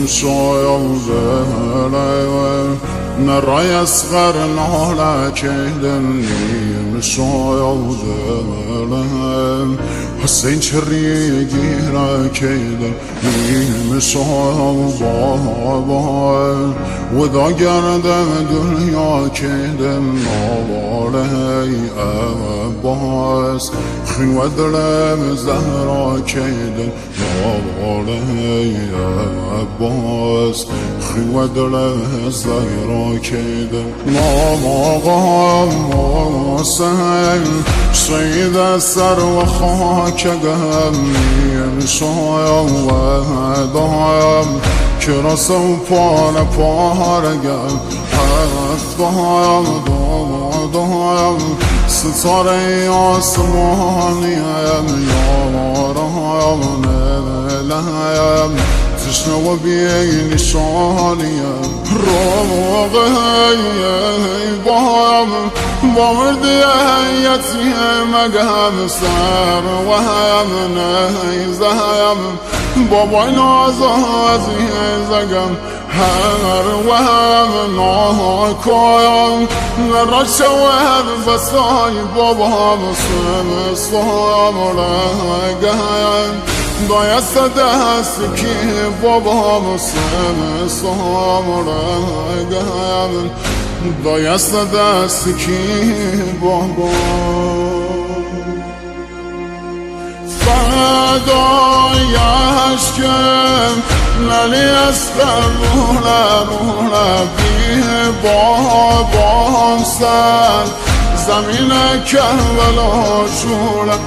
شايل نراي أصغر نهلا كهدني شايل حسين شريقي را كهدني شايل وذا قرد دنيا كهدن نوالي أباس خن ودلم زهرا كهدن نوالي أباس خن ودلم زهرا كهدن نوالي سهل شيد السر وخاك قهمي شايل وهدايم كرسو بالا پارگم هفتهایم دایم ستاره آسمانیم یارهایم نلهایم تشنه و بی نشانیم روغه بایم با مردی یتیم مگم سر و هم نیزهیم بابای نازازی زگم هر و هم ناکایم نراشه و هم بسای بابا هم سمستایم لگهیم دایست دست که بابا هم سمستایم لگهیم دایست دست که بابا فدای عشقم نلی اسقر رولا بیه بابام سر زمین کربلا شولا